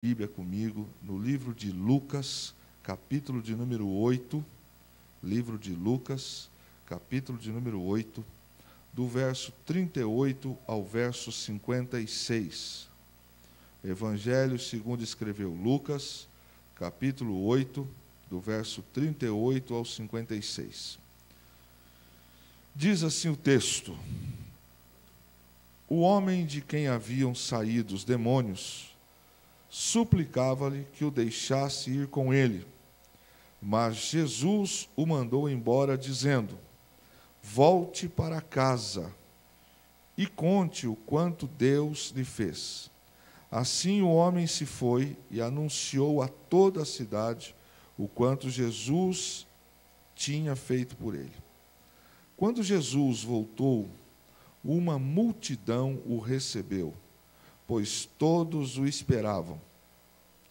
Bíblia comigo no livro de Lucas, capítulo de número 8, livro de Lucas, capítulo de número 8, do verso 38 ao verso 56. Evangelho segundo escreveu Lucas, capítulo 8, do verso 38 ao 56. Diz assim o texto: o homem de quem haviam saído os demônios suplicava-lhe que o deixasse ir com ele. Mas Jesus o mandou embora, dizendo: volte para casa e conte o quanto Deus lhe fez. Assim o homem se foi e anunciou a toda a cidade o quanto Jesus tinha feito por ele. Quando Jesus voltou, uma multidão o recebeu, pois todos o esperavam.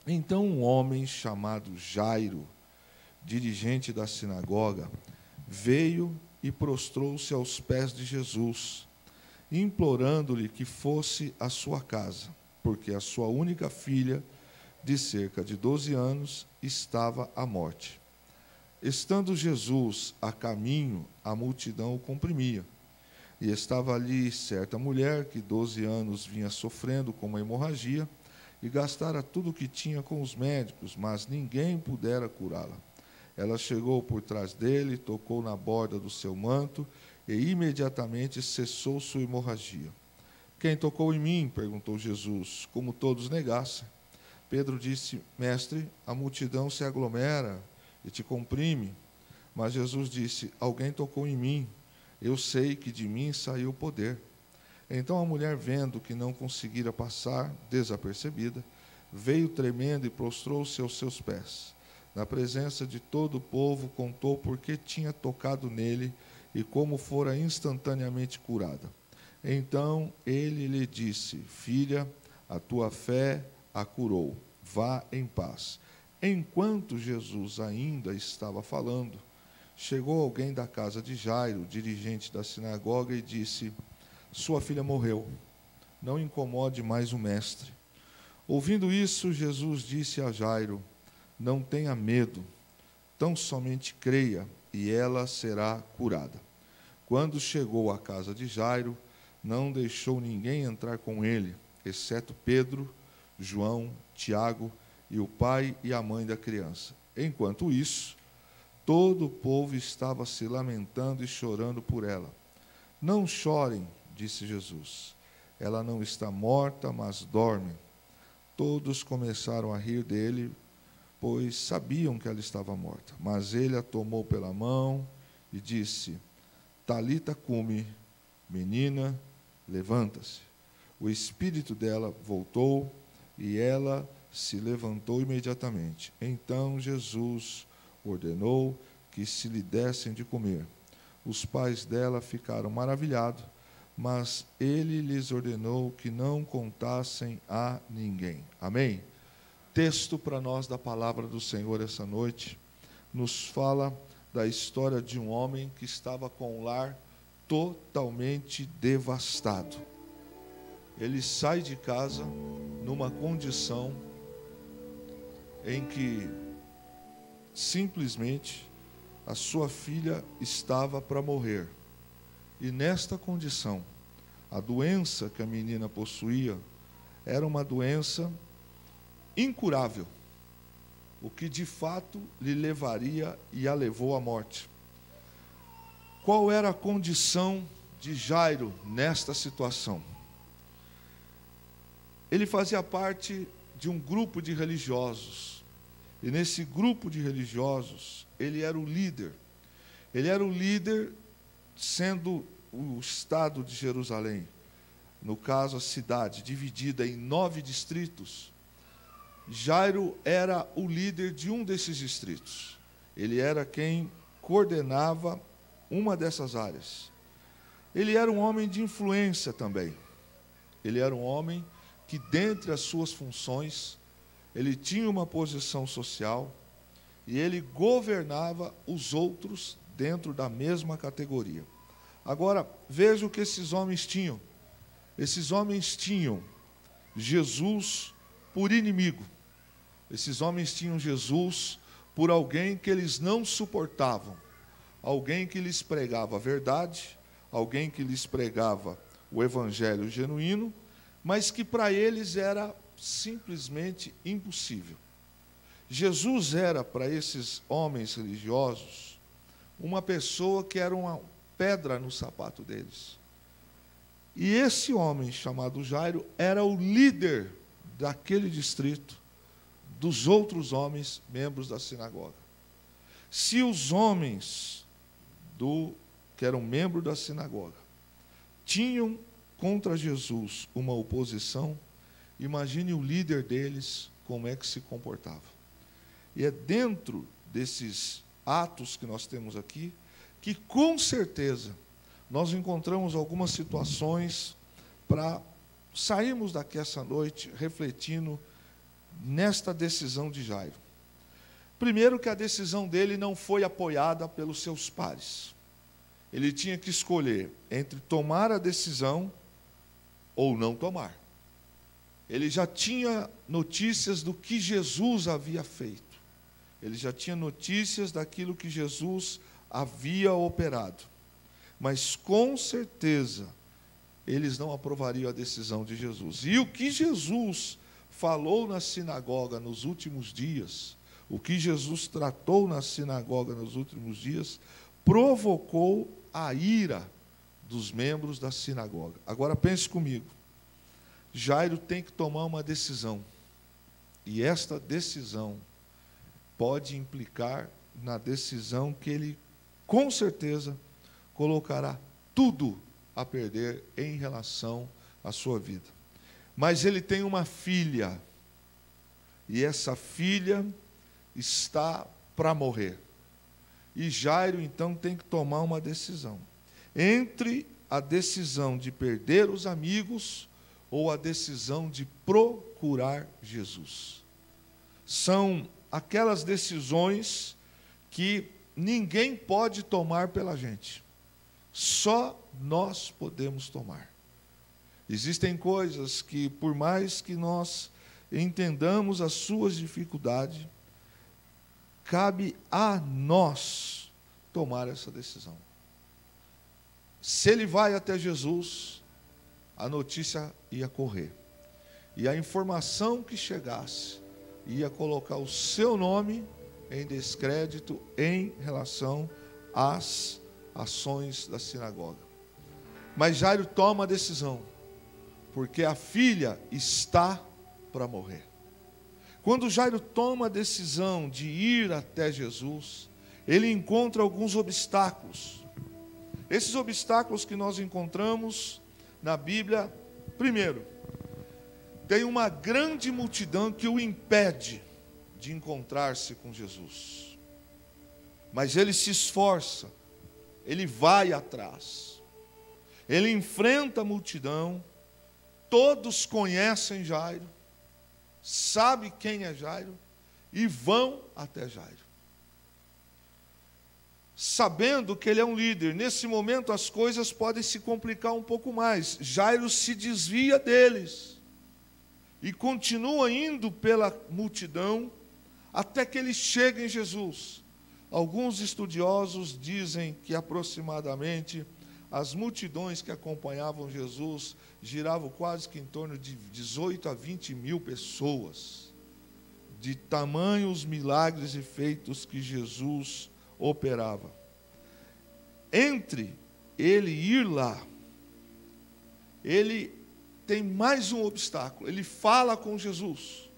Então um homem chamado Jairo, dirigente da sinagoga, veio e prostrou-se aos pés de Jesus, implorando-lhe que fosse à sua casa, porque a sua única filha, de cerca de 12 anos, estava à morte. Estando Jesus a caminho, a multidão o comprimia. E estava ali certa mulher que 12 anos vinha sofrendo com uma hemorragia e gastara tudo o que tinha com os médicos, mas ninguém pudera curá-la. Ela chegou por trás dele, tocou na borda do seu manto e imediatamente cessou sua hemorragia. Quem tocou em mim? Perguntou Jesus, como todos negassem. Pedro disse: mestre, a multidão se aglomera e te comprime. Mas Jesus disse: alguém tocou em mim. Eu sei que de mim saiu o poder. Então a mulher, vendo que não conseguira passar desapercebida, veio tremendo e prostrou-se aos seus pés. Na presença de todo o povo, contou por que tinha tocado nele e como fora instantaneamente curada. Então ele lhe disse: filha, a tua fé a curou. Vá em paz. Enquanto Jesus ainda estava falando, chegou alguém da casa de Jairo, dirigente da sinagoga, e disse: sua filha morreu, não incomode mais o mestre. Ouvindo isso, Jesus disse a Jairo: não tenha medo, tão somente creia, e ela será curada. Quando chegou à casa de Jairo, não deixou ninguém entrar com ele, exceto Pedro, João, Tiago e o pai e a mãe da criança. Enquanto isso, todo o povo estava se lamentando e chorando por ela. Não chorem, disse Jesus. Ela não está morta, mas dorme. Todos começaram a rir dele, pois sabiam que ela estava morta. Mas ele a tomou pela mão e disse: Talita cumi, menina, levanta-se. O espírito dela voltou e ela se levantou imediatamente. Então Jesus ordenou que se lhe dessem de comer. Os pais dela ficaram maravilhados, mas ele lhes ordenou que não contassem a ninguém. Amém? Texto para nós da palavra do Senhor essa noite nos fala da história de um homem que estava com o lar totalmente devastado. Ele sai de casa numa condição em que simplesmente a sua filha estava para morrer. E nesta condição, a doença que a menina possuía era uma doença incurável, o que de fato lhe levaria e a levou à morte. Qual era a condição de Jairo nesta situação? Ele fazia parte de um grupo de religiosos. E nesse grupo de religiosos, ele era o líder. Ele era o líder, sendo o estado de Jerusalém, no caso a cidade, dividida em 9 distritos. Jairo era o líder de um desses distritos. Ele era quem coordenava uma dessas áreas. Ele era um homem de influência também. Ele era um homem que, dentre as suas funções, ele tinha uma posição social e ele governava os outros dentro da mesma categoria. Agora, veja o que esses homens tinham. Esses homens tinham Jesus por inimigo. Esses homens tinham Jesus por alguém que eles não suportavam, alguém que lhes pregava a verdade, alguém que lhes pregava o evangelho genuíno, mas que para eles era simplesmente impossível. Jesus era, para esses homens religiosos, uma pessoa que era uma pedra no sapato deles. E esse homem, chamado Jairo, era o líder daquele distrito, dos outros homens, membros da sinagoga. Se os homens que eram membros da sinagoga tinham contra Jesus uma oposição, imagine o líder deles como é que se comportava. E é dentro desses atos que nós temos aqui que, com certeza, nós encontramos algumas situações para sairmos daqui essa noite refletindo nesta decisão de Jairo. Primeiro, que a decisão dele não foi apoiada pelos seus pares. Ele tinha que escolher entre tomar a decisão ou não tomar. Ele já tinha notícias do que Jesus havia feito. Ele já tinha notícias daquilo que Jesus havia operado. Mas, com certeza, eles não aprovariam a decisão de Jesus. E o que Jesus falou na sinagoga nos últimos dias, o que Jesus tratou na sinagoga nos últimos dias, provocou a ira dos membros da sinagoga. Agora pense comigo, Jairo tem que tomar uma decisão, e esta decisão pode implicar na decisão que ele, com certeza, colocará tudo a perder em relação à sua vida. Mas ele tem uma filha, e essa filha está para morrer. E Jairo, então, tem que tomar uma decisão. Entre a decisão de perder os amigos ou a decisão de procurar Jesus. São aquelas decisões que ninguém pode tomar pela gente. Só nós podemos tomar. Existem coisas que, por mais que nós entendamos as suas dificuldades, cabe a nós tomar essa decisão. Se ele vai até Jesus, a notícia ia correr. E a informação que chegasse ia colocar o seu nome em descrédito em relação às ações da sinagoga. Mas Jairo toma a decisão, porque a filha está para morrer. Quando Jairo toma a decisão de ir até Jesus, ele encontra alguns obstáculos. Esses obstáculos que nós encontramos na Bíblia, primeiro, tem uma grande multidão que o impede de encontrar-se com Jesus. Mas ele se esforça, ele vai atrás, ele enfrenta a multidão, todos conhecem Jairo, sabem quem é Jairo e vão até Jairo. Sabendo que ele é um líder, nesse momento as coisas podem se complicar um pouco mais. Jairo se desvia deles e continua indo pela multidão até que ele chega em Jesus. Alguns estudiosos dizem que aproximadamente as multidões que acompanhavam Jesus giravam quase que em torno de 18 a 20 mil pessoas, de tamanhos milagres e feitos que Jesus operava. Entre ele ir lá, ele tem mais um obstáculo. Ele fala com Jesus.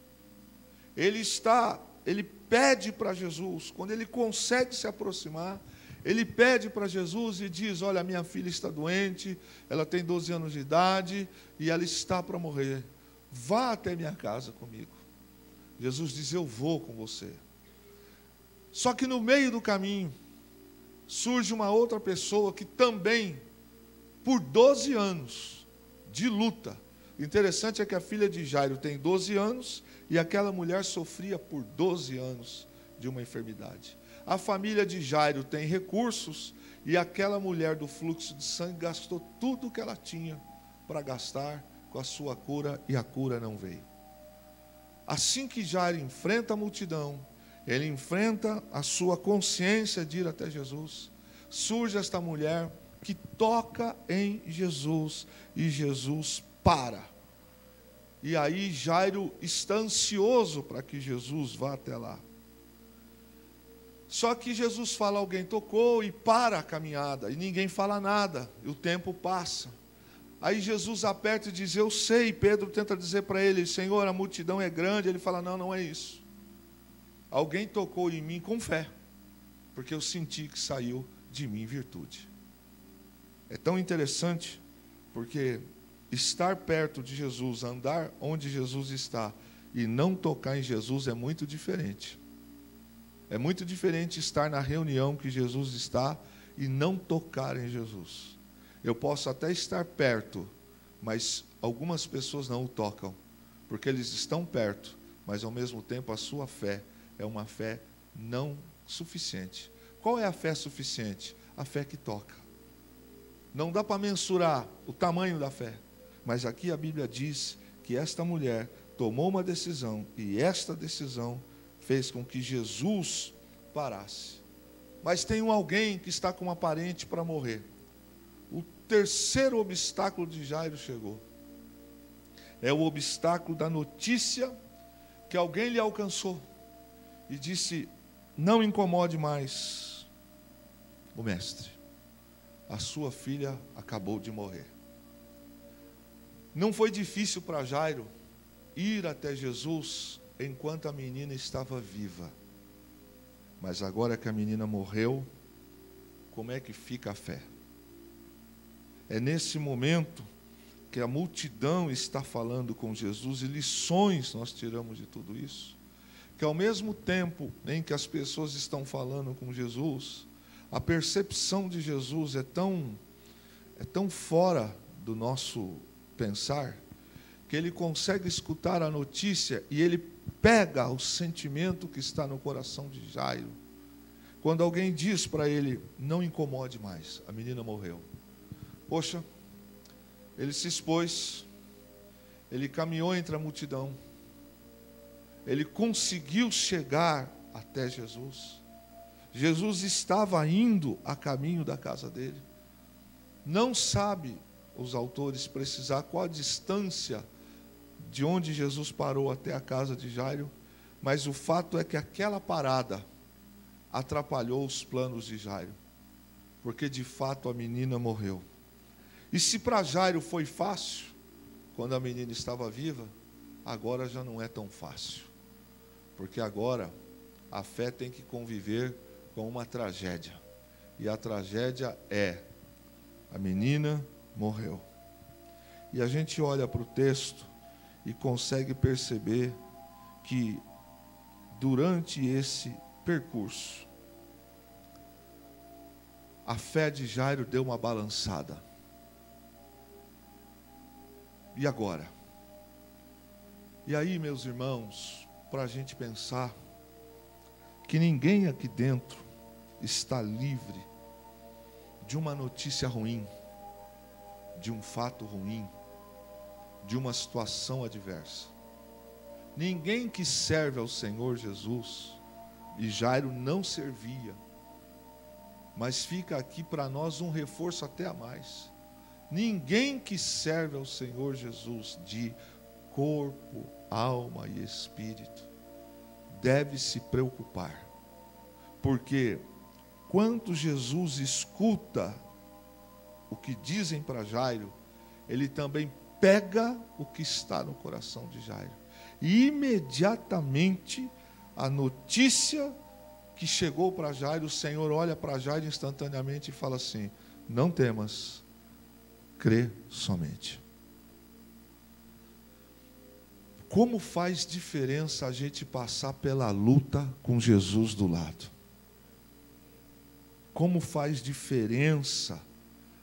Ele pede para Jesus, quando ele consegue se aproximar, ele pede para Jesus e diz: olha, minha filha está doente, ela tem 12 anos de idade e ela está para morrer. Vá até minha casa comigo. Jesus diz: eu vou com você. Só que no meio do caminho, surge uma outra pessoa que também, por 12 anos de luta. Interessante é que a filha de Jairo tem 12 anos e aquela mulher sofria por 12 anos de uma enfermidade. A família de Jairo tem recursos e aquela mulher do fluxo de sangue gastou tudo o que ela tinha para gastar com a sua cura e a cura não veio. Assim que Jairo enfrenta a multidão, ele enfrenta a sua consciência de ir até Jesus, surge esta mulher que toca em Jesus, e Jesus para. E aí Jairo está ansioso para que Jesus vá até lá. Só que Jesus fala, alguém tocou, e para a caminhada, e ninguém fala nada, e o tempo passa. Aí Jesus aperta e diz, eu sei. Pedro tenta dizer para ele, Senhor, a multidão é grande. Ele fala, não, não é isso. Alguém tocou em mim com fé, porque eu senti que saiu de mim virtude. É tão interessante, porque estar perto de Jesus, andar onde Jesus está, e não tocar em Jesus é muito diferente. É muito diferente estar na reunião que Jesus está e não tocar em Jesus. Eu posso até estar perto, mas algumas pessoas não o tocam, porque eles estão perto, mas ao mesmo tempo a sua fé é uma fé não suficiente. Qual é a fé suficiente? A fé que toca. Não dá para mensurar o tamanho da fé, mas aqui a Bíblia diz que esta mulher tomou uma decisão, e esta decisão fez com que Jesus parasse. Mas tem alguém que está com uma parente para morrer. O terceiro obstáculo de Jairo chegou. É o obstáculo da notícia que alguém lhe alcançou e disse, não incomode mais o mestre, a sua filha acabou de morrer. Não foi difícil para Jairo ir até Jesus enquanto a menina estava viva. Mas agora que a menina morreu, como é que fica a fé? É nesse momento que a multidão está falando com Jesus, e lições nós tiramos de tudo isso. Que ao mesmo tempo em que as pessoas estão falando com Jesus, a percepção de Jesus é tão fora do nosso pensar, que ele consegue escutar a notícia e ele pega o sentimento que está no coração de Jairo. Quando alguém diz para ele, não incomode mais, a menina morreu. Poxa, ele se expôs, ele caminhou entre a multidão, ele conseguiu chegar até Jesus. Jesus estava indo a caminho da casa dele. Não sabe, os autores, precisar qual a distância de onde Jesus parou até a casa de Jairo, mas o fato é que aquela parada atrapalhou os planos de Jairo, porque de fato a menina morreu. E se para Jairo foi fácil, quando a menina estava viva, agora já não é tão fácil, porque agora a fé tem que conviver com uma tragédia, e a tragédia é, a menina morreu. E a gente olha para o texto e consegue perceber que durante esse percurso, a fé de Jairo deu uma balançada. E agora? E aí, meus irmãos, para a gente pensar que ninguém aqui dentro está livre de uma notícia ruim, de um fato ruim, de uma situação adversa. Ninguém que serve ao Senhor Jesus, e Jairo não servia, mas fica aqui para nós um reforço até a mais. Ninguém que serve ao Senhor Jesus de corpo, alma e espírito deve se preocupar, porque quando Jesus escuta o que dizem para Jairo, ele também pega o que está no coração de Jairo, e imediatamente a notícia que chegou para Jairo, o Senhor olha para Jairo instantaneamente e fala assim, não temas, crê somente. Como faz diferença a gente passar pela luta com Jesus do lado? Como faz diferença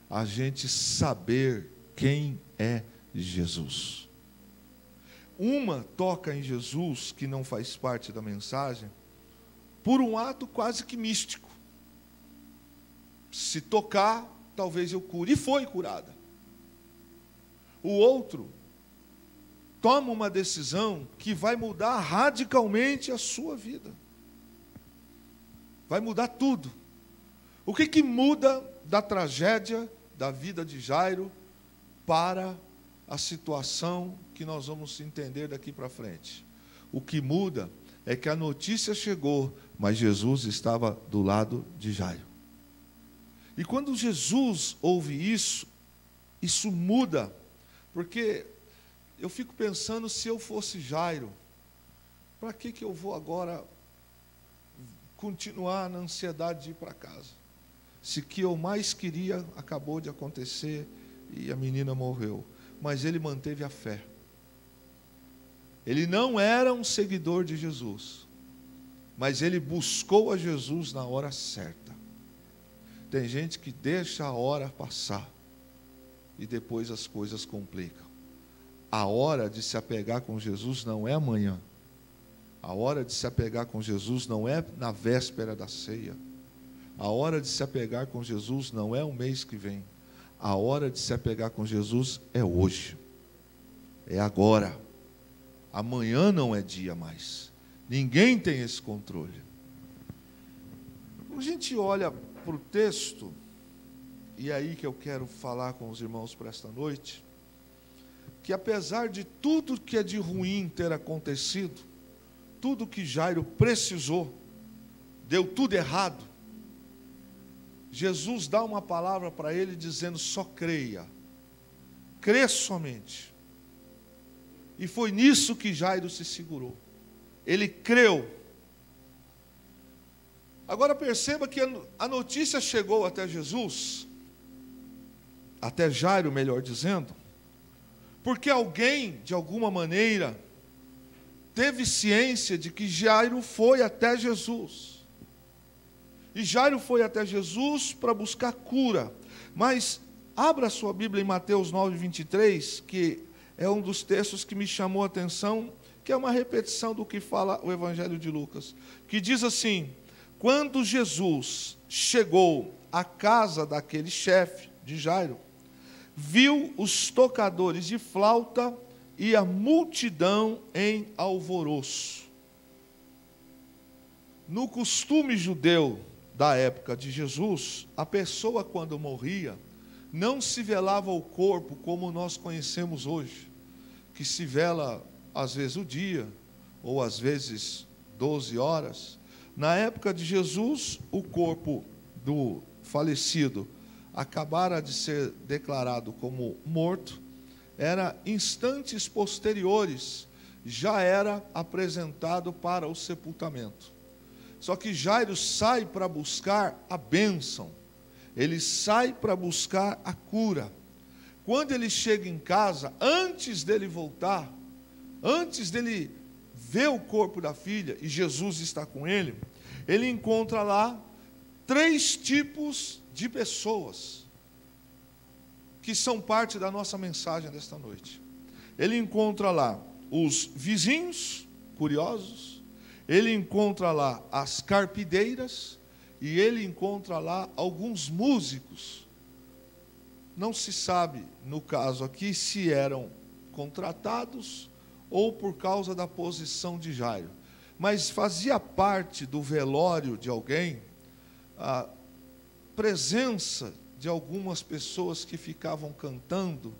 a gente saber quem é Jesus? Uma toca em Jesus, que não faz parte da mensagem, por um ato quase que místico. Se tocar, talvez eu cure. E foi curada. O outro toma uma decisão que vai mudar radicalmente a sua vida. Vai mudar tudo. O que muda da tragédia da vida de Jairo para a situação que nós vamos entender daqui para frente? O que muda é que a notícia chegou, mas Jesus estava do lado de Jairo. E quando Jesus ouve isso, isso muda, porque eu fico pensando, se eu fosse Jairo, para que eu vou agora continuar na ansiedade de ir para casa? Se o que eu mais queria acabou de acontecer e a menina morreu. Mas ele manteve a fé. Ele não era um seguidor de Jesus, mas ele buscou a Jesus na hora certa. Tem gente que deixa a hora passar e depois as coisas complicam. A hora de se apegar com Jesus não é amanhã. A hora de se apegar com Jesus não é na véspera da ceia. A hora de se apegar com Jesus não é o mês que vem. A hora de se apegar com Jesus é hoje. É agora. Amanhã não é dia mais. Ninguém tem esse controle. Quando a gente olha para o texto, e é aí que eu quero falar com os irmãos para esta noite, que apesar de tudo que é de ruim ter acontecido, tudo que Jairo precisou, deu tudo errado, Jesus dá uma palavra para ele dizendo: só creia, crê somente. E foi nisso que Jairo se segurou. Ele creu. Agora perceba que a notícia chegou até Jesus, até Jairo, melhor dizendo, porque alguém, de alguma maneira, teve ciência de que Jairo foi até Jesus. E Jairo foi até Jesus para buscar cura. Mas abra sua Bíblia em Mateus 9, 23, que é um dos textos que me chamou a atenção, que é uma repetição do que fala o Evangelho de Lucas, que diz assim: quando Jesus chegou à casa daquele chefe de Jairo, viu os tocadores de flauta e a multidão em alvoroço. No costume judeu da época de Jesus, a pessoa, quando morria, não se velava o corpo como nós conhecemos hoje, que se vela às vezes o dia, ou às vezes 12 horas. Na época de Jesus, o corpo do falecido acabara de ser declarado como morto, era instantes posteriores, já era apresentado para o sepultamento. Só que Jairo sai para buscar a bênção, ele sai para buscar a cura. Quando ele chega em casa, antes dele voltar, antes dele ver o corpo da filha, e Jesus está com ele, ele encontra lá 3 tipos de pessoas, que são parte da nossa mensagem desta noite. Ele encontra lá os vizinhos curiosos, ele encontra lá as carpideiras, e ele encontra lá alguns músicos. Não se sabe, no caso aqui, se eram contratados ou por causa da posição de Jairo, mas fazia parte do velório de alguém a presença de algumas pessoas que ficavam cantando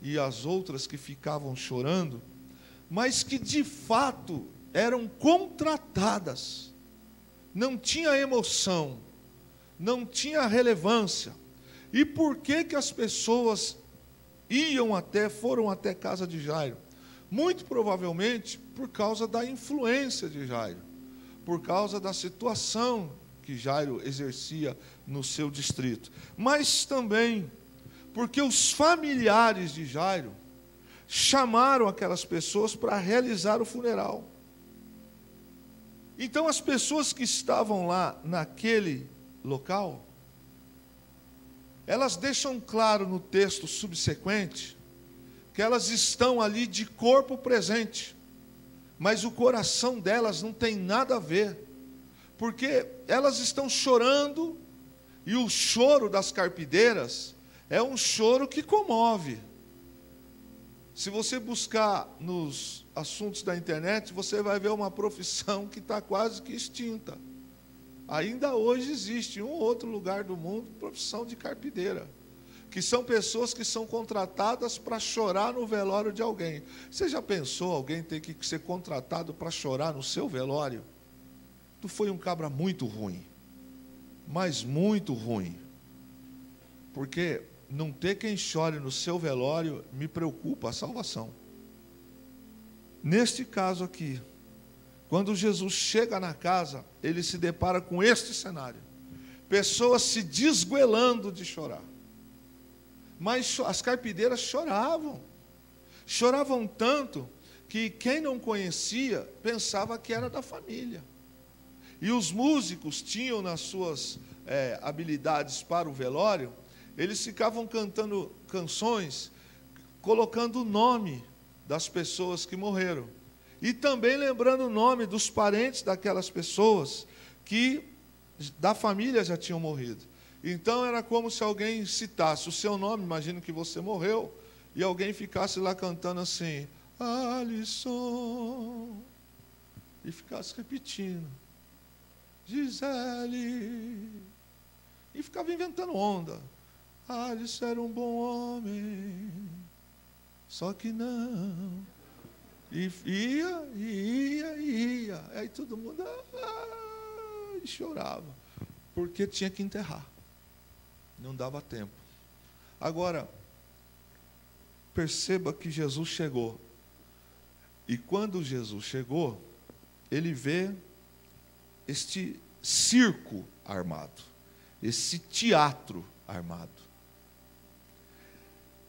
e as outras que ficavam chorando, mas que de fato eram contratadas. Não tinha emoção, não tinha relevância. E por que as pessoas foram até a casa de Jairo? Muito provavelmente por causa da influência de Jairo, por causa da situação que Jairo exercia no seu distrito, mas também porque os familiares de Jairo chamaram aquelas pessoas para realizar o funeral. Então as pessoas que estavam lá naquele local, elas deixam claro no texto subsequente que elas estão ali de corpo presente, mas o coração delas não tem nada a ver, porque elas estão chorando, e o choro das carpideiras é um choro que comove. Se você buscar nos assuntos da internet, você vai ver uma profissão que está quase que extinta. Ainda hoje existe em um ou outro lugar do mundo profissão de carpideira, que são pessoas que são contratadas para chorar no velório de alguém. Você já pensou alguém ter que ser contratado para chorar no seu velório? Tu foi um cabra muito ruim, mas muito ruim, porque não ter quem chore no seu velório me preocupa a salvação. Neste caso aqui, quando Jesus chega na casa, ele se depara com este cenário: pessoas se desgoelando de chorar. Mas as carpideiras choravam tanto que quem não conhecia pensava que era da família. E os músicos tinham nas suas habilidades para o velório, eles ficavam cantando canções, colocando o nome das pessoas que morreram. E também lembrando o nome dos parentes daquelas pessoas que da família já tinham morrido. Então era como se alguém citasse o seu nome, imagino que você morreu, e alguém ficasse lá cantando assim, Alisson, e ficasse repetindo, Gisele, e ficava inventando onda. Alisson era um bom homem, só que não. E ia. Aí todo mundo e chorava, porque tinha que enterrar. Não dava tempo. Agora, perceba que Jesus chegou. E quando Jesus chegou, ele vê este circo armado, esse teatro armado.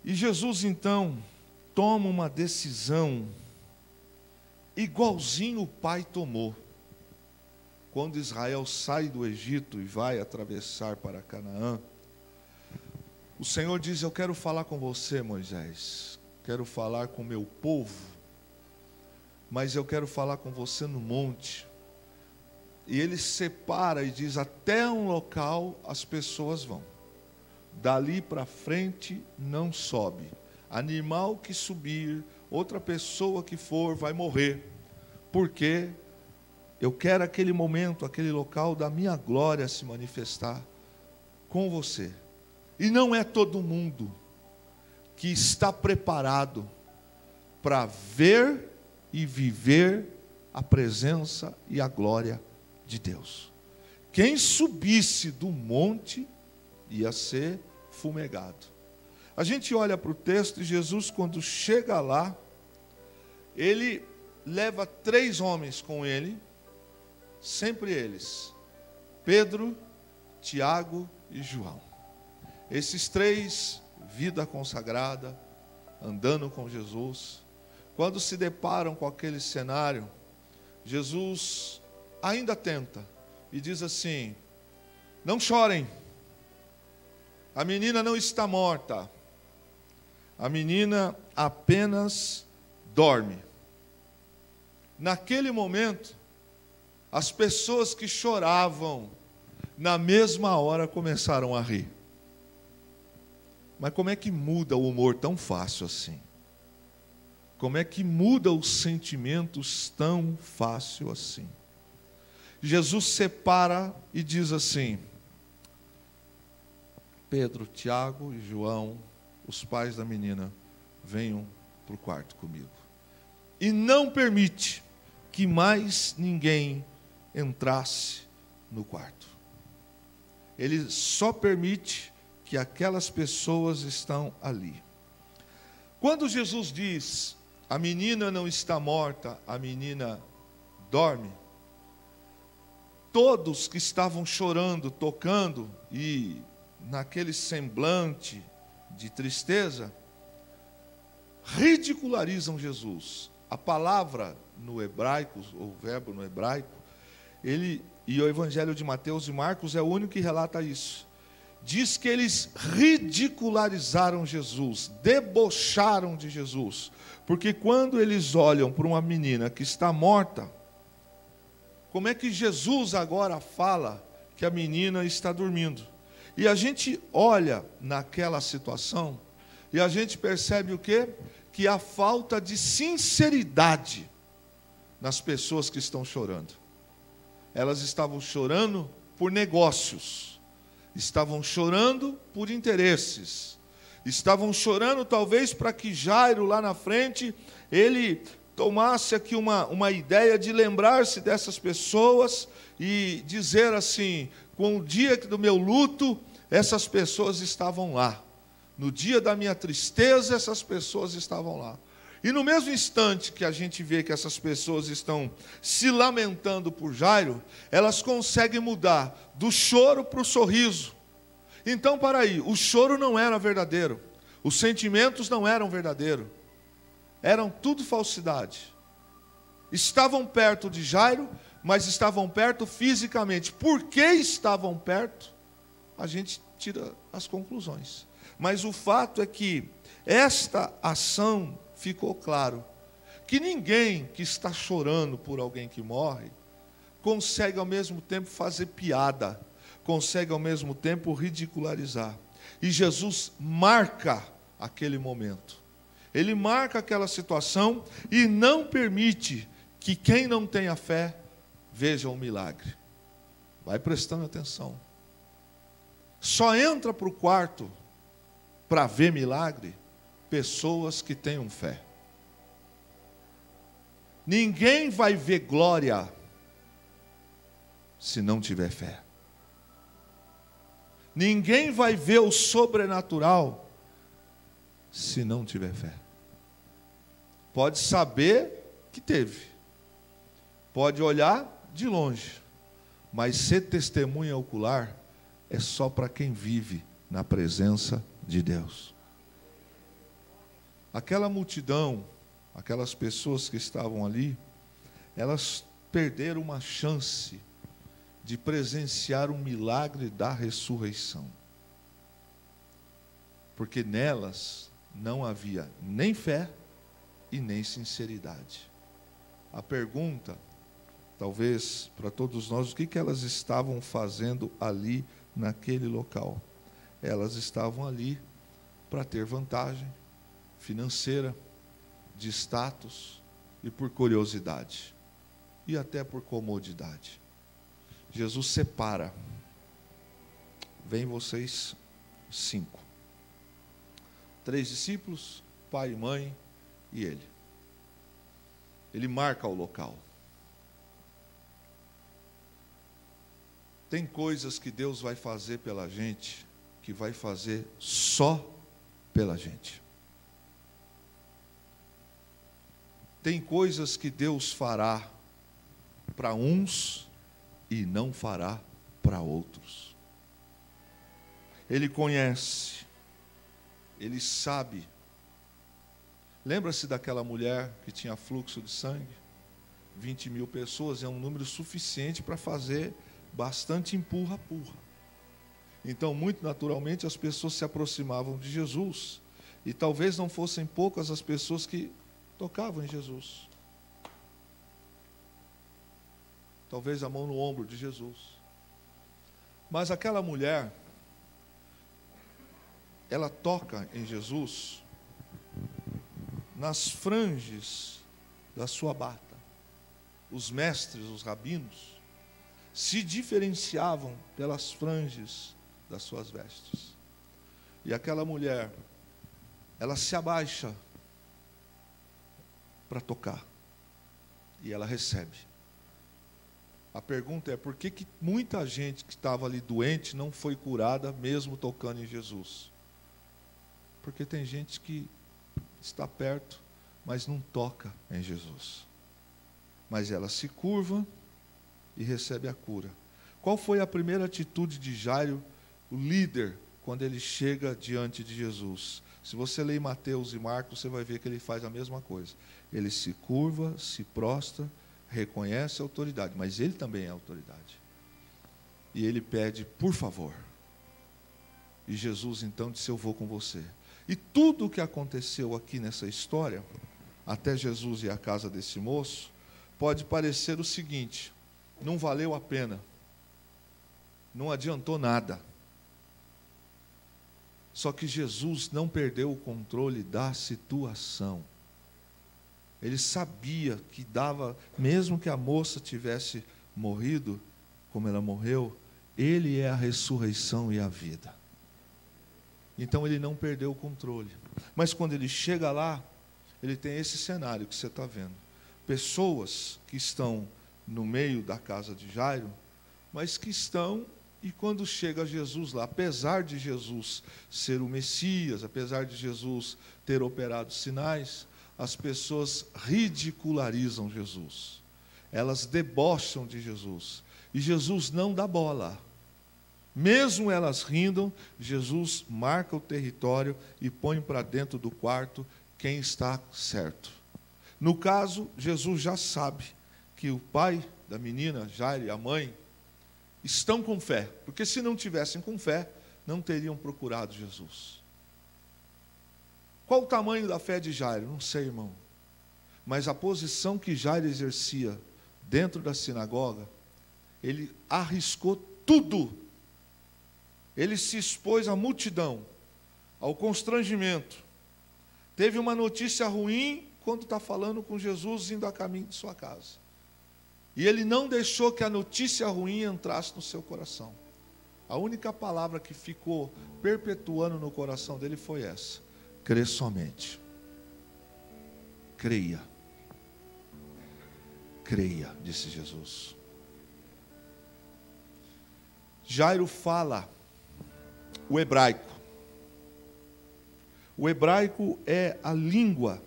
E Jesus, então, toma uma decisão igualzinho o pai tomou. Quando Israel sai do Egito e vai atravessar para Canaã, o Senhor diz, eu quero falar com você, Moisés, quero falar com o meu povo, mas eu quero falar com você no monte. E ele separa e diz, até um local as pessoas vão. Dali para frente não sobe. Animal que subir, outra pessoa que for, vai morrer. Porque eu quero aquele momento, aquele local da minha glória se manifestar com você. E não é todo mundo que está preparado para ver e viver a presença e a glória de Deus. Quem subisse do monte ia ser fumegado. A gente olha para o texto e Jesus, quando chega lá, ele leva 3 homens com ele, sempre eles, Pedro, Tiago e João. Esses 3, vida consagrada, andando com Jesus, quando se deparam com aquele cenário, Jesus ainda tenta e diz assim, não chorem, a menina não está morta, a menina apenas dorme. Naquele momento, as pessoas que choravam, na mesma hora começaram a rir. Mas como é que muda o humor tão fácil assim? Como é que muda os sentimentos tão fácil assim? Jesus separa e diz assim, Pedro, Tiago e João, os pais da menina, venham para o quarto comigo. E não permite que mais ninguém entrasse no quarto. Ele só permite que aquelas pessoas estão ali. Quando Jesus diz, a menina não está morta, a menina dorme, todos que estavam chorando, tocando, e naquele semblante de tristeza, ridicularizam Jesus. A palavra no hebraico, o verbo no hebraico, e o Evangelho de Mateus e Marcos é o único que relata isso. Diz que eles ridicularizaram Jesus, debocharam de Jesus, porque quando eles olham para uma menina que está morta, como é que Jesus agora fala que a menina está dormindo? E a gente olha naquela situação e a gente percebe o quê? que há falta de sinceridade nas pessoas que estão chorando. Elas estavam chorando por negócios, estavam chorando por interesses, estavam chorando talvez para que Jairo lá na frente, ele tomasse aqui uma ideia de lembrar-se dessas pessoas e dizer assim: com o dia do meu luto, essas pessoas estavam lá. No dia da minha tristeza, essas pessoas estavam lá. E no mesmo instante que a gente vê que essas pessoas estão se lamentando por Jairo, elas conseguem mudar do choro para o sorriso. Então, para aí, o choro não era verdadeiro, os sentimentos não eram verdadeiros, eram tudo falsidade. Estavam perto de Jairo, mas estavam perto fisicamente. Por que estavam perto? A gente tira as conclusões. Mas o fato é que esta ação ficou claro, que ninguém que está chorando por alguém que morre, consegue ao mesmo tempo fazer piada, consegue ao mesmo tempo ridicularizar. E Jesus marca aquele momento. Ele marca aquela situação e não permite que quem não tenha fé veja um milagre. Vai prestando atenção. Só entra para o quarto para ver milagre pessoas que tenham fé. Ninguém vai ver glória se não tiver fé. Ninguém vai ver o sobrenatural se não tiver fé. Pode saber que teve, pode olhar de longe, mas ser testemunha ocular é só para quem vive na presença de Deus. Aquela multidão, aquelas pessoas que estavam ali, elas perderam uma chance de presenciar um milagre da ressurreição. Porque nelas não havia nem fé e nem sinceridade. A pergunta, talvez para todos nós, o que elas estavam fazendo ali naquele local? Elas estavam ali para ter vantagem financeira, de status e por curiosidade e até por comodidade. Jesus separa. Vem vocês 5. 3 discípulos, pai e mãe e ele. Ele marca o local. Tem coisas que Deus vai fazer pela gente, que vai fazer só pela gente. Tem coisas que Deus fará para uns e não fará para outros. Ele conhece, ele sabe. Lembra-se daquela mulher que tinha fluxo de sangue? 20.000 pessoas é um número suficiente para fazer bastante empurra-purra. Então, muito naturalmente, as pessoas se aproximavam de Jesus. E talvez não fossem poucas as pessoas que tocavam em Jesus. Talvez a mão no ombro de Jesus. Mas aquela mulher, ela toca em Jesus nas franges da sua bata. Os mestres, os rabinos, se diferenciavam pelas franges das suas vestes. E aquela mulher, ela se abaixa para tocar. E ela recebe. A pergunta é, por que muita gente que estava ali doente não foi curada, mesmo tocando em Jesus? Porque tem gente que está perto, mas não toca em Jesus. Mas ela se curva e recebe a cura. Qual foi a primeira atitude de Jairo, o líder, quando ele chega diante de Jesus? Se você ler Mateus e Marcos, você vai ver que ele faz a mesma coisa. Ele se curva, se prostra, reconhece a autoridade, mas ele também é autoridade. E ele pede, por favor. E Jesus então disse, eu vou com você. E tudo o que aconteceu aqui nessa história, até Jesus ir à casa desse moço, pode parecer o seguinte: não valeu a pena, não adiantou nada. Só que Jesus não perdeu o controle da situação. Ele sabia que dava, mesmo que a moça tivesse morrido, como ela morreu, Ele é a ressurreição e a vida. Então ele não perdeu o controle. Mas quando ele chega lá, ele tem esse cenário que você está vendo. Pessoas que estão no meio da casa de Jairo, mas que estão, e quando chega Jesus lá, apesar de Jesus ser o Messias, apesar de Jesus ter operado sinais, as pessoas ridicularizam Jesus. Elas debocham de Jesus. E Jesus não dá bola. Mesmo elas rindo, Jesus marca o território e põe para dentro do quarto quem está certo. No caso, Jesus já sabe que o pai da menina, Jairo, e a mãe, estão com fé. Porque se não tivessem com fé, não teriam procurado Jesus. Qual o tamanho da fé de Jairo? Não sei, irmão. Mas a posição que Jairo exercia dentro da sinagoga, ele arriscou tudo. Ele se expôs à multidão, ao constrangimento. Teve uma notícia ruim quando está falando com Jesus indo a caminho de sua casa. E ele não deixou que a notícia ruim entrasse no seu coração. A única palavra que ficou perpetuando no coração dele foi essa: crê somente. Creia. Creia, disse Jesus. Jairo fala o hebraico. O hebraico é a língua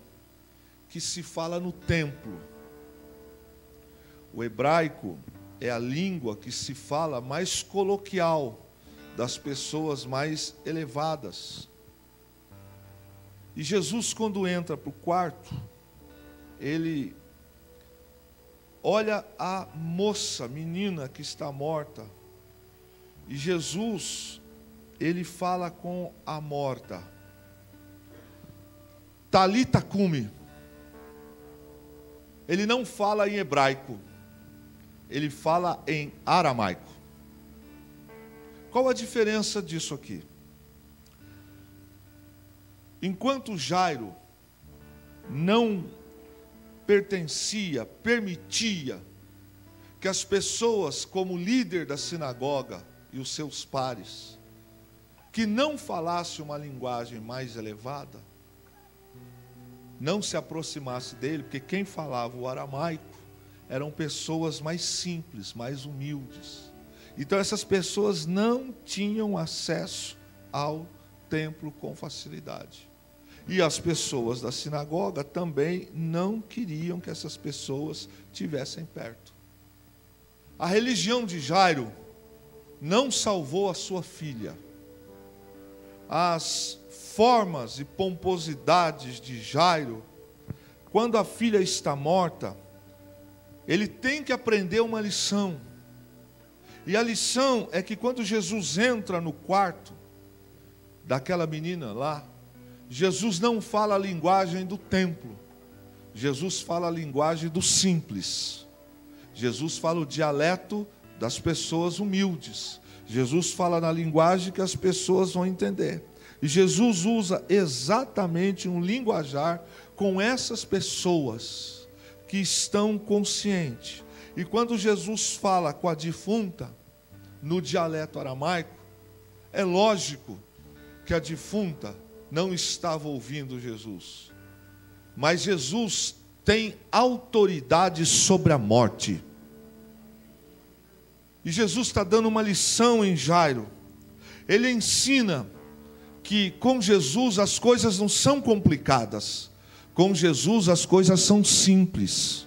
que se fala no templo. O hebraico é a língua que se fala mais coloquial, das pessoas mais elevadas. E Jesus, quando entra para o quarto, ele olha a moça, menina que está morta. E Jesus, ele fala com a morta: Talita cumi. Ele não fala em hebraico, ele fala em aramaico. Qual a diferença disso aqui? Enquanto Jairo não permitia que as pessoas, como líder da sinagoga e os seus pares, que não falasse uma linguagem mais elevada, não se aproximasse dele, porque quem falava o aramaico eram pessoas mais simples, mais humildes. Então essas pessoas não tinham acesso ao templo com facilidade. E as pessoas da sinagoga também não queriam que essas pessoas estivessem perto. A religião de Jairo não salvou a sua filha. As formas e pomposidades de Jairo, quando a filha está morta, ele tem que aprender uma lição. E a lição é que quando Jesus entra no quarto daquela menina lá, Jesus não fala a linguagem do templo. Jesus fala a linguagem do simples. Jesus fala o dialeto das pessoas humildes. Jesus fala na linguagem que as pessoas vão entender. E Jesus usa exatamente um linguajar com essas pessoas que estão conscientes. E quando Jesus fala com a defunta, no dialeto aramaico, é lógico que a defunta não estava ouvindo Jesus. Mas Jesus tem autoridade sobre a morte. E Jesus está dando uma lição em Jairo. Ele ensina que com Jesus as coisas não são complicadas. Com Jesus as coisas são simples.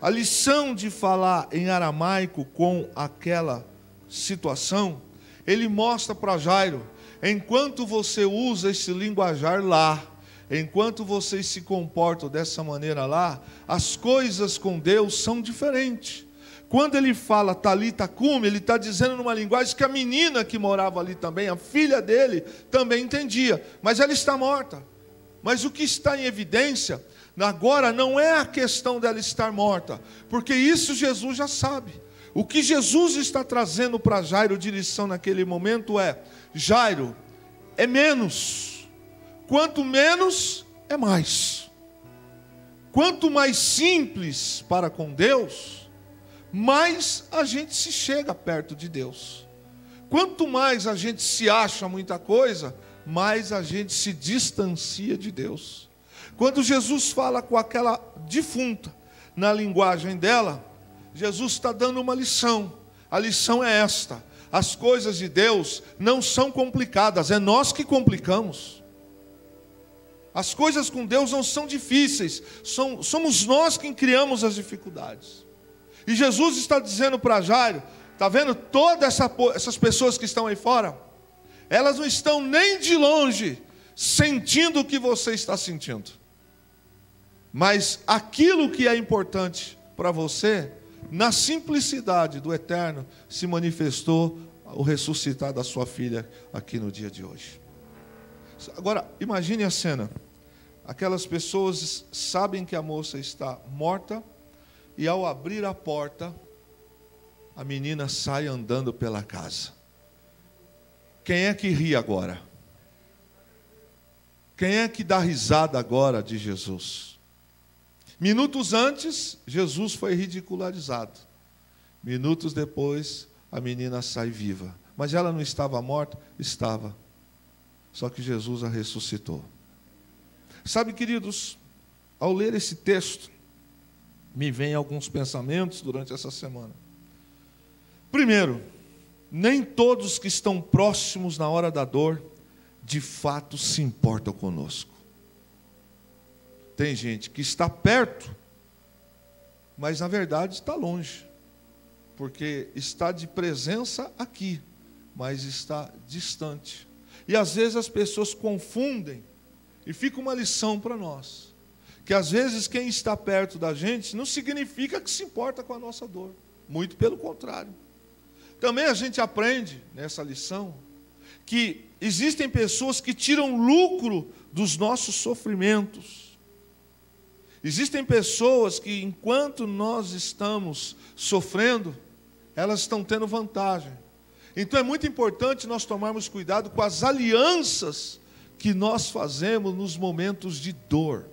A lição de falar em aramaico com aquela situação, ele mostra para Jairo: enquanto você usa esse linguajar lá, enquanto vocês se comportam dessa maneira lá, as coisas com Deus são diferentes. Quando ele fala Talita cumi, ele está dizendo numa linguagem que a menina que morava ali também, a filha dele, também entendia. Mas ela está morta. Mas o que está em evidência agora não é a questão dela estar morta, porque isso Jesus já sabe. O que Jesus está trazendo para Jairo de lição naquele momento é: Jairo, é menos. Quanto menos, é mais. Quanto mais simples para com Deus, mais a gente se chega perto de Deus. Quanto mais a gente se acha muita coisa, mais a gente se distancia de Deus. Quando Jesus fala com aquela defunta, na linguagem dela, Jesus está dando uma lição. A lição é esta: as coisas de Deus não são complicadas, é nós que complicamos. As coisas com Deus não são difíceis, somos nós quem criamos as dificuldades. E Jesus está dizendo para Jairo: está vendo todas essas pessoas que estão aí fora? Elas não estão nem de longe sentindo o que você está sentindo. Mas aquilo que é importante para você, na simplicidade do Eterno, se manifestou o ressuscitar da sua filha aqui no dia de hoje. Agora, imagine a cena. Aquelas pessoas sabem que a moça está morta, e ao abrir a porta, a menina sai andando pela casa. Quem é que ri agora? Quem é que dá risada agora de Jesus? Minutos antes, Jesus foi ridicularizado. Minutos depois, a menina sai viva. Mas ela não estava morta? Estava. Só que Jesus a ressuscitou. Sabe, queridos, ao ler esse texto, me vêm alguns pensamentos durante essa semana. Primeiro, nem todos que estão próximos na hora da dor, de fato se importam conosco. Tem gente que está perto, mas na verdade está longe, porque está de presença aqui, mas está distante. E às vezes as pessoas confundem, e fica uma lição para nós, que às vezes quem está perto da gente não significa que se importa com a nossa dor, muito pelo contrário. Também a gente aprende nessa lição que existem pessoas que tiram lucro dos nossos sofrimentos. Existem pessoas que, enquanto nós estamos sofrendo, elas estão tendo vantagem. Então é muito importante nós tomarmos cuidado com as alianças que nós fazemos nos momentos de dor.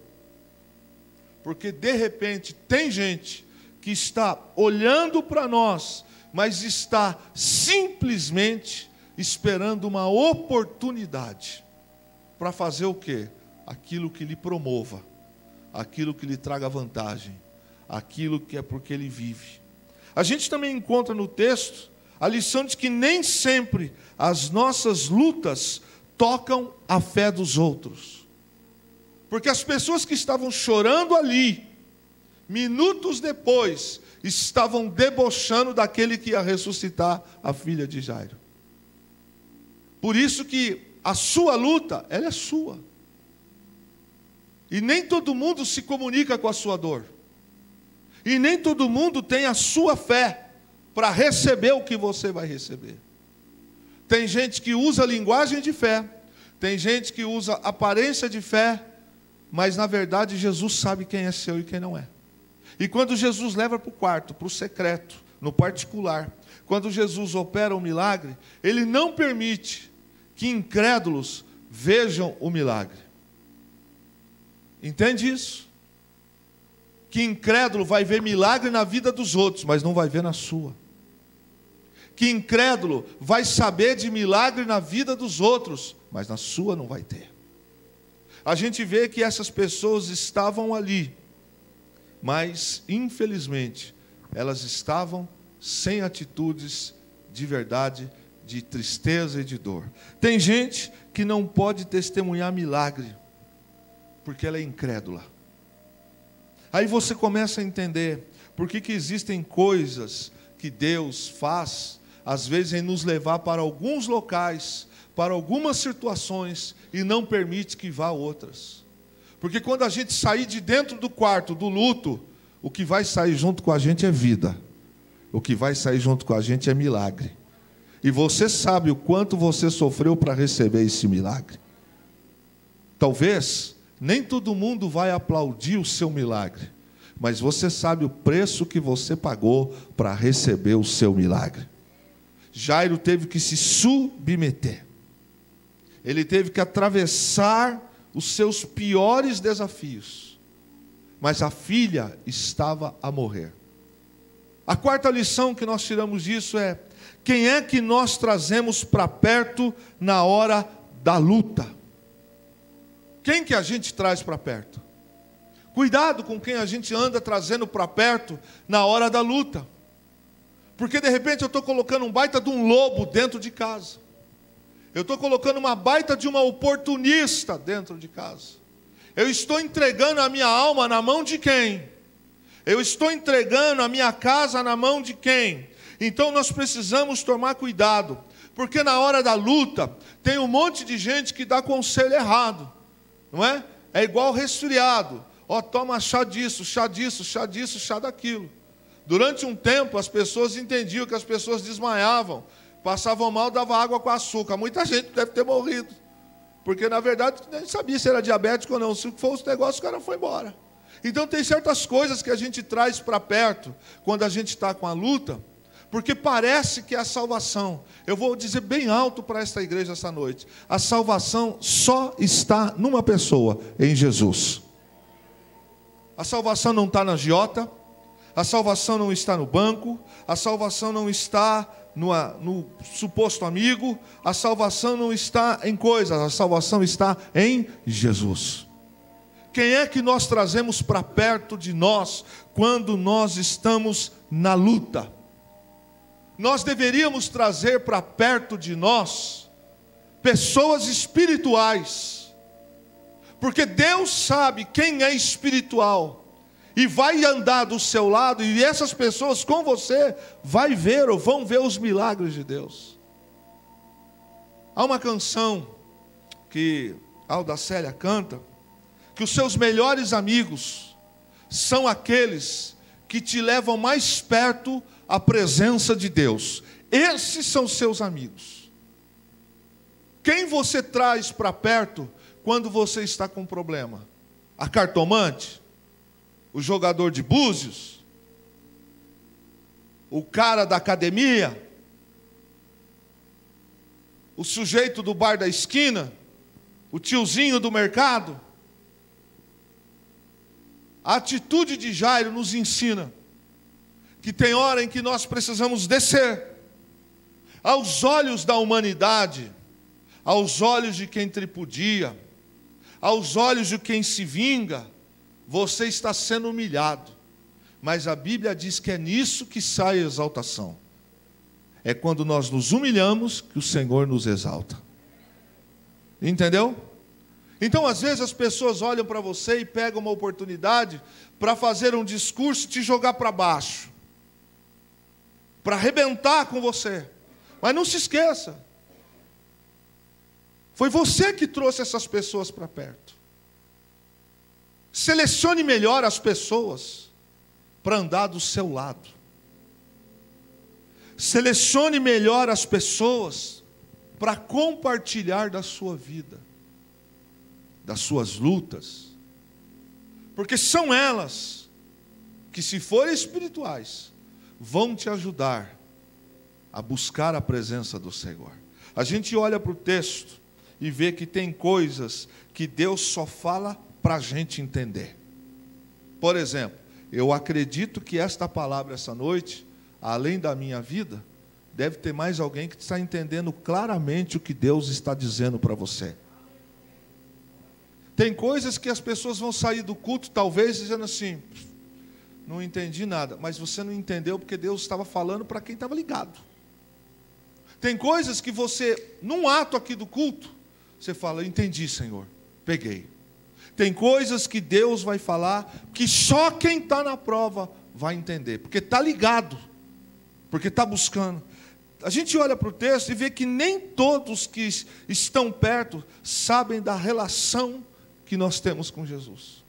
Porque, de repente, tem gente que está olhando para nós, mas está simplesmente esperando uma oportunidade para fazer o quê? Aquilo que lhe promova, aquilo que lhe traga vantagem, aquilo que é porque ele vive. A gente também encontra no texto a lição de que nem sempre as nossas lutas tocam a fé dos outros. Porque as pessoas que estavam chorando ali, minutos depois, estavam debochando daquele que ia ressuscitar a filha de Jairo. Por isso que a sua luta, ela é sua. E nem todo mundo se comunica com a sua dor. E nem todo mundo tem a sua fé para receber o que você vai receber. Tem gente que usa linguagem de fé, tem gente que usa aparência de fé, mas na verdade Jesus sabe quem é seu e quem não é. E quando Jesus leva para o quarto, para o secreto, no particular, quando Jesus opera o milagre, ele não permite que incrédulos vejam o milagre. Entende isso? Que incrédulo vai ver milagre na vida dos outros, mas não vai ver na sua. Que incrédulo vai saber de milagre na vida dos outros, mas na sua não vai ter. A gente vê que essas pessoas estavam ali, mas infelizmente elas estavam sem atitudes de verdade, de tristeza e de dor. Tem gente que não pode testemunhar milagre, porque ela é incrédula. Aí você começa a entender por que existem coisas que Deus faz, às vezes em nos levar para alguns locais, para algumas situações, e não permite que vá a outras. Porque quando a gente sair de dentro do quarto, do luto, o que vai sair junto com a gente é vida. O que vai sair junto com a gente é milagre. E você sabe o quanto você sofreu para receber esse milagre. Talvez nem todo mundo vai aplaudir o seu milagre, mas você sabe o preço que você pagou para receber o seu milagre. Jairo teve que se submeter. Ele teve que atravessar os seus piores desafios. Mas a filha estava a morrer. A quarta lição que nós tiramos disso é: quem é que nós trazemos para perto na hora da luta? Quem que a gente traz para perto? Cuidado com quem a gente anda trazendo para perto na hora da luta. Porque de repente eu estou colocando um baita de um lobo dentro de casa. Eu estou colocando uma baita de uma oportunista dentro de casa. Eu estou entregando a minha alma na mão de quem? Eu estou entregando a minha casa na mão de quem? Então nós precisamos tomar cuidado. Porque na hora da luta, tem um monte de gente que dá conselho errado. Não é? É igual resfriado. Ó, toma chá disso, chá disso, chá disso, chá daquilo. Durante um tempo, as pessoas entendiam que as pessoas desmaiavam, passavam mal, dava água com açúcar. Muita gente deve ter morrido. Porque, na verdade, nem sabia se era diabético ou não. Se fosse o negócio, o cara foi embora. Então, tem certas coisas que a gente traz para perto, quando a gente está com a luta, porque parece que é a salvação. Eu vou dizer bem alto para esta igreja essa noite: a salvação só está numa pessoa, em Jesus. A salvação não está na agiota, a salvação não está no banco, a salvação não está no suposto amigo, a salvação não está em coisas, a salvação está em Jesus. Quem é que nós trazemos para perto de nós quando nós estamos na luta? Nós deveríamos trazer para perto de nós pessoas espirituais, porque Deus sabe quem é espiritual e vai andar do seu lado, e essas pessoas com você vai ver ou vão ver os milagres de Deus. Há uma canção que Alda Célia canta, que os seus melhores amigos são aqueles que te levam mais perto à presença de Deus. Esses são seus amigos. Quem você traz para perto quando você está com problema? A cartomante? O jogador de búzios? O cara da academia? O sujeito do bar da esquina? O tiozinho do mercado? A atitude de Jairo nos ensina que tem hora em que nós precisamos descer aos olhos da humanidade, aos olhos de quem tripudia, aos olhos de quem se vinga. Você está sendo humilhado, mas a Bíblia diz que é nisso que sai a exaltação. É quando nós nos humilhamos que o Senhor nos exalta. Entendeu? Então, às vezes, as pessoas olham para você e pegam uma oportunidade para fazer um discurso e te jogar para baixo, para arrebentar com você. Mas não se esqueça, foi você que trouxe essas pessoas para perto. Selecione melhor as pessoas para andar do seu lado. Selecione melhor as pessoas para compartilhar da sua vida, das suas lutas, porque são elas que, se forem espirituais, vão te ajudar a buscar a presença do Senhor. A gente olha para o texto e vê que tem coisas que Deus só fala para a gente entender. Por exemplo, eu acredito que esta palavra essa noite, além da minha vida, deve ter mais alguém que está entendendo claramente o que Deus está dizendo para você. Tem coisas que as pessoas vão sair do culto, talvez, dizendo assim: não entendi nada. Mas você não entendeu porque Deus estava falando para quem estava ligado. Tem coisas que você, num ato aqui do culto, você fala: entendi, Senhor, peguei. Tem coisas que Deus vai falar que só quem está na prova vai entender, porque está ligado, porque está buscando. A gente olha para o texto e vê que nem todos que estão perto sabem da relação que nós temos com Jesus.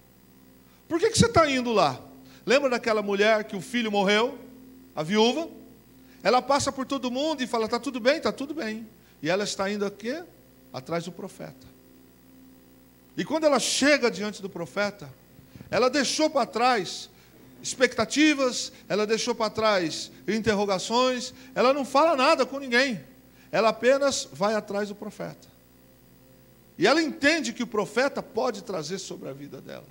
Por que você está indo lá? Lembra daquela mulher que o filho morreu? A viúva? Ela passa por todo mundo e fala: está tudo bem? Está tudo bem. E ela está indo aqui, atrás do profeta. E quando ela chega diante do profeta, ela deixou para trás expectativas, ela deixou para trás interrogações, ela não fala nada com ninguém, ela apenas vai atrás do profeta. E ela entende que o profeta pode trazer sobre a vida dela.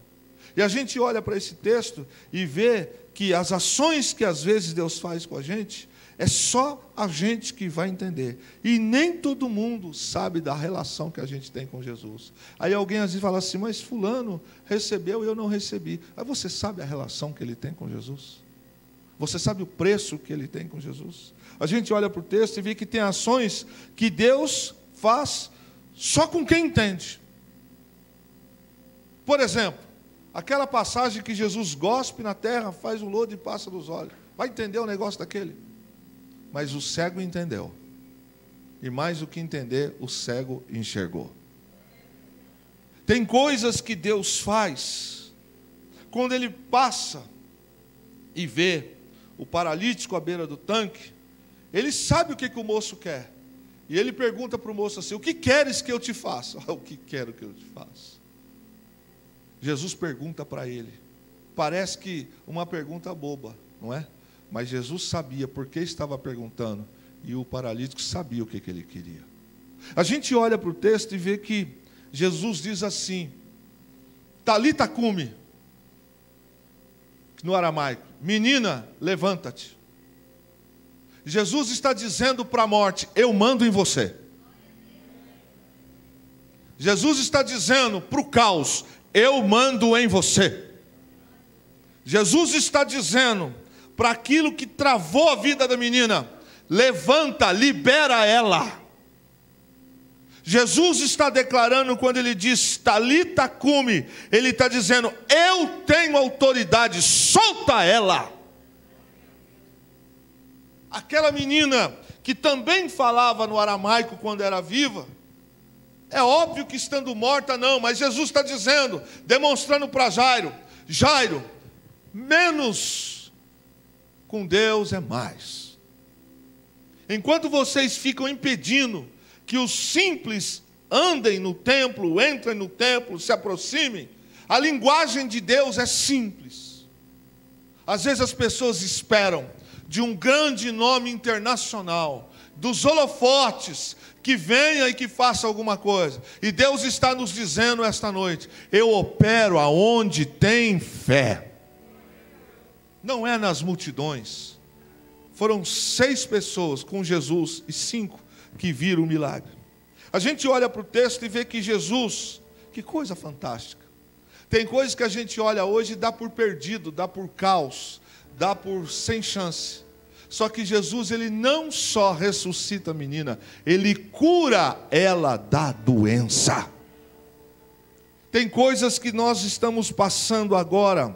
E a gente olha para esse texto e vê que as ações que às vezes Deus faz com a gente, é só a gente que vai entender. E nem todo mundo sabe da relação que a gente tem com Jesus. Aí alguém às vezes fala assim, mas fulano recebeu e eu não recebi. Aí você sabe a relação que ele tem com Jesus? Você sabe o preço que ele tem com Jesus? A gente olha para o texto e vê que tem ações que Deus faz só com quem entende. Por exemplo, aquela passagem que Jesus gospe na terra, faz o lodo e passa dos olhos. Vai entender o negócio daquele? Mas o cego entendeu. E mais do que entender, o cego enxergou. Tem coisas que Deus faz, quando Ele passa e vê o paralítico à beira do tanque, Ele sabe o que o moço quer. E Ele pergunta para o moço assim, o que queres que eu te faça? O que quero que eu te faça? Jesus pergunta para ele. Parece que uma pergunta boba, não é? Mas Jesus sabia por que estava perguntando. E o paralítico sabia o que ele queria. A gente olha para o texto e vê que Jesus diz assim, Talita cumi, no aramaico, menina, levanta-te. Jesus está dizendo para a morte, eu mando em você. Jesus está dizendo para o caos, eu mando em você. Jesus está dizendo para aquilo que travou a vida da menina, levanta, libera ela. Jesus está declarando quando ele diz Talita cumi, ele está dizendo, eu tenho autoridade, solta ela. Aquela menina que também falava no aramaico quando era viva, é óbvio que estando morta não, mas Jesus está dizendo, demonstrando para Jairo, Jairo, menos com Deus é mais. Enquanto vocês ficam impedindo que os simples andem no templo, entrem no templo, se aproximem, a linguagem de Deus é simples. Às vezes as pessoas esperam de um grande nome internacional, dos holofotes, que venha e que faça alguma coisa. E Deus está nos dizendo esta noite, eu opero aonde tem fé. Não é nas multidões. Foram 6 pessoas com Jesus e 5 que viram o milagre. A gente olha para o texto e vê que Jesus, que coisa fantástica. Tem coisas que a gente olha hoje e dá por perdido, dá por caos, dá por sem chance. Só que Jesus, ele não só ressuscita a menina, ele cura ela da doença. Tem coisas que nós estamos passando agora,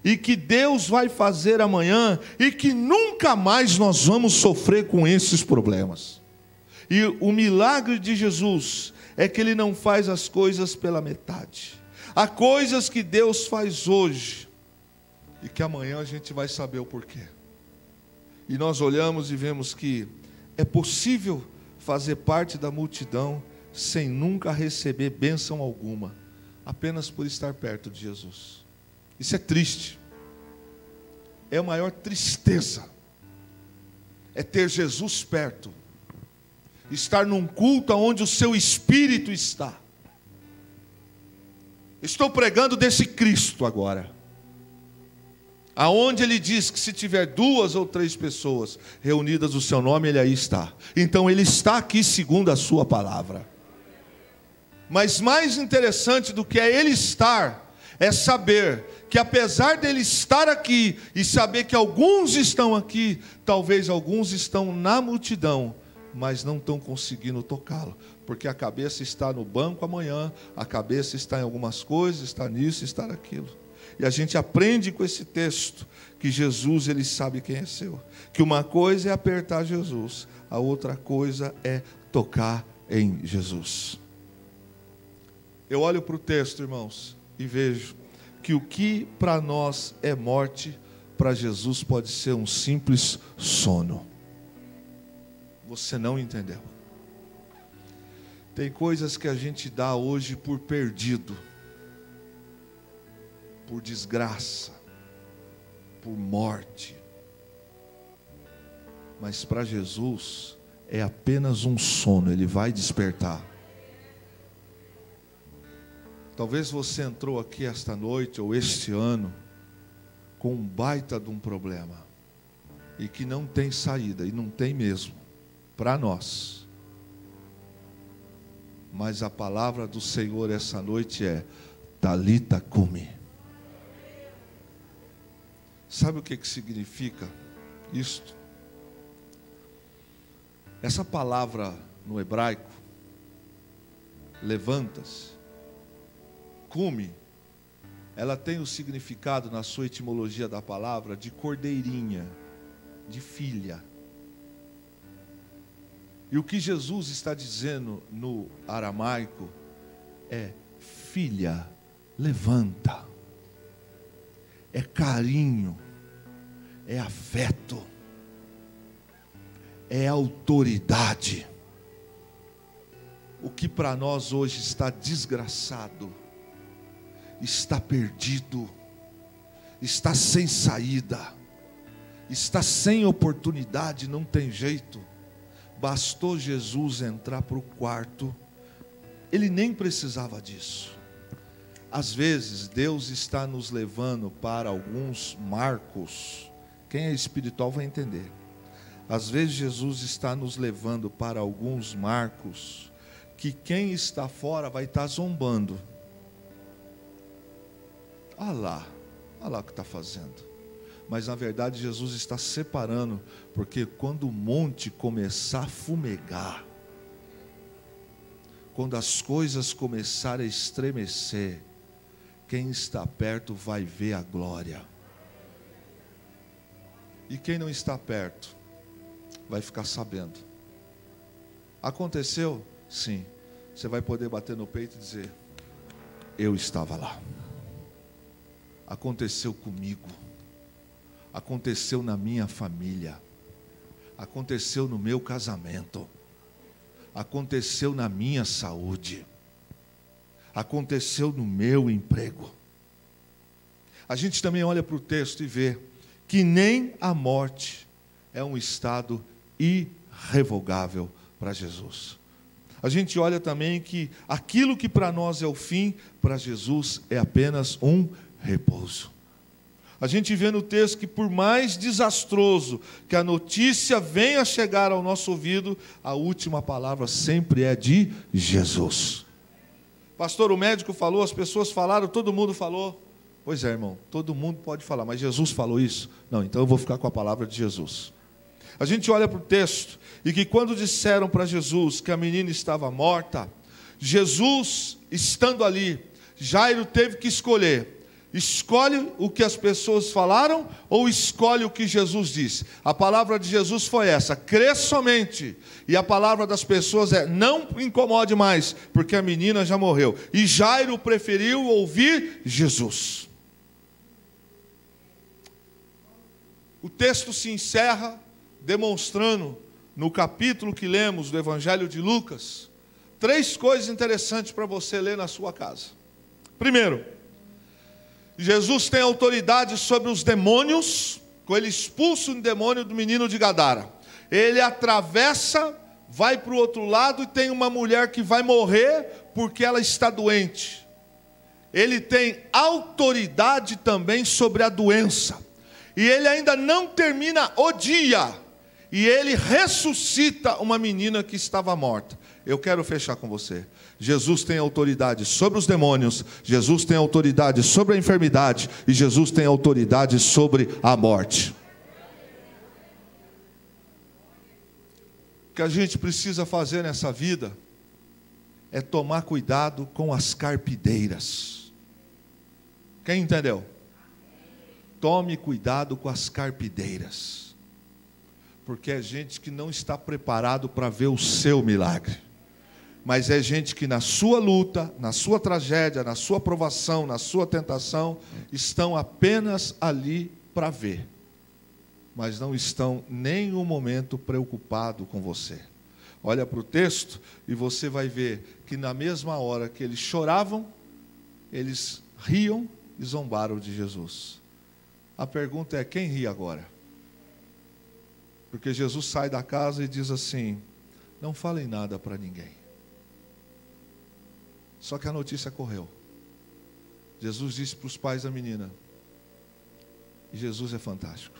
e que Deus vai fazer amanhã, e que nunca mais nós vamos sofrer com esses problemas. E o milagre de Jesus é que Ele não faz as coisas pela metade. Há coisas que Deus faz hoje, e que amanhã a gente vai saber o porquê. E nós olhamos e vemos que é possível fazer parte da multidão sem nunca receber bênção alguma, apenas por estar perto de Jesus. Isso é triste. É a maior tristeza. É ter Jesus perto. Estar num culto onde o seu espírito está. Estou pregando desse Cristo agora. Aonde ele diz que se tiver 2 ou 3 pessoas reunidas no seu nome, ele aí está. Então ele está aqui segundo a sua palavra. Mas mais interessante do que é ele estar, é saber que apesar dele estar aqui e saber que alguns estão aqui, talvez alguns estão na multidão, mas não estão conseguindo tocá-lo, porque a cabeça está no banco amanhã, a cabeça está em algumas coisas, está nisso, está naquilo. E a gente aprende com esse texto que Jesus, ele sabe quem é seu. Que uma coisa é apertar Jesus, a outra coisa é tocar em Jesus. Eu olho para o texto, irmãos, e vejo que o que para nós é morte, para Jesus pode ser um simples sono. Você não entendeu. Tem coisas que a gente dá hoje por perdido, por desgraça, por morte. Mas para Jesus é apenas um sono, ele vai despertar. Talvez você entrou aqui esta noite ou este ano com um baita de um problema e que não tem saída, e não tem mesmo, para nós. Mas a palavra do Senhor essa noite é: Talita cumi. Sabe o que significa isto? Essa palavra no hebraico, levanta-se, cumi, ela tem o significado, na sua etimologia da palavra, de cordeirinha, de filha. E o que Jesus está dizendo no aramaico é: filha, levanta. É carinho, é afeto, é autoridade. O que para nós hoje está desgraçado, está perdido, está sem saída, está sem oportunidade, não tem jeito. Bastou Jesus entrar para o quarto, ele nem precisava disso. Às vezes Deus está nos levando para alguns marcos. Quem é espiritual vai entender. Às vezes Jesus está nos levando para alguns marcos que quem está fora vai estar zombando. Olha lá o que está fazendo. Mas na verdade Jesus está separando, porque quando o monte começar a fumegar, quando as coisas começarem a estremecer, quem está perto vai ver a glória. E quem não está perto vai ficar sabendo. Aconteceu? Sim. Você vai poder bater no peito e dizer: eu estava lá. Aconteceu comigo. Aconteceu na minha família. Aconteceu no meu casamento. Aconteceu na minha saúde. Aconteceu no meu emprego. A gente também olha para o texto e vê que nem a morte é um estado irrevogável para Jesus. A gente olha também que aquilo que para nós é o fim, para Jesus é apenas um repouso. A gente vê no texto que por mais desastroso que a notícia venha chegar ao nosso ouvido, a última palavra sempre é de Jesus. Pastor, o médico falou, as pessoas falaram, todo mundo falou. Pois é, irmão, todo mundo pode falar, mas Jesus falou isso? Não, então eu vou ficar com a palavra de Jesus. A gente olha para o texto, e que quando disseram para Jesus que a menina estava morta, Jesus, estando ali, Jairo teve que escolher. Escolhe o que as pessoas falaram ou escolhe o que Jesus disse? A palavra de Jesus foi essa: crê somente. E a palavra das pessoas é: não incomode mais, porque a menina já morreu. E Jairo preferiu ouvir Jesus. O texto se encerra demonstrando, no capítulo que lemos do Evangelho de Lucas, 3 coisas interessantes para você ler na sua casa. Primeiro, Jesus tem autoridade sobre os demônios, com ele expulsa o demônio do menino de Gadara. Ele atravessa, vai para o outro lado e tem uma mulher que vai morrer porque ela está doente. Ele tem autoridade também sobre a doença. E ele ainda não termina o dia, e ele ressuscita uma menina que estava morta. Eu quero fechar com você. Jesus tem autoridade sobre os demônios, Jesus tem autoridade sobre a enfermidade, e Jesus tem autoridade sobre a morte. O que a gente precisa fazer nessa vida é tomar cuidado com as carpideiras. Quem entendeu? Tome cuidado com as carpideiras, porque é gente que não está preparado para ver o seu milagre. Mas é gente que na sua luta, na sua tragédia, na sua provação, na sua tentação, estão apenas ali para ver, mas não estão nem um momento preocupados com você. Olha para o texto e você vai ver que na mesma hora que eles choravam, eles riam e zombaram de Jesus. A pergunta é: quem ri agora? Porque Jesus sai da casa e diz assim: não falem nada para ninguém. Só que a notícia correu. Jesus disse para os pais da menina, e Jesus é fantástico,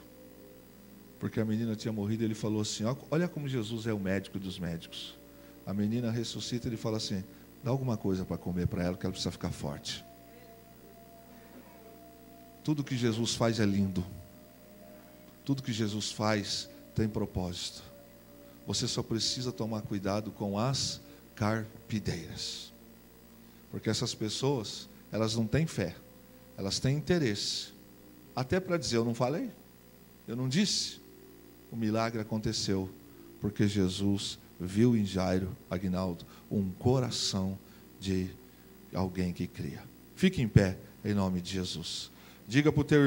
porque a menina tinha morrido, ele falou assim, olha como Jesus é o médico dos médicos. A menina ressuscita, ele fala assim, dá alguma coisa para comer para ela, que ela precisa ficar forte. Tudo que Jesus faz é lindo. Tudo que Jesus faz tem propósito. Você só precisa tomar cuidado com as carpideiras. Porque essas pessoas, elas não têm fé. Elas têm interesse. Até para dizer, eu não falei? Eu não disse? O milagre aconteceu. Porque Jesus viu em Jairo, Aguinaldo, um coração de alguém que cria. Fique em pé, em nome de Jesus. Diga para o teu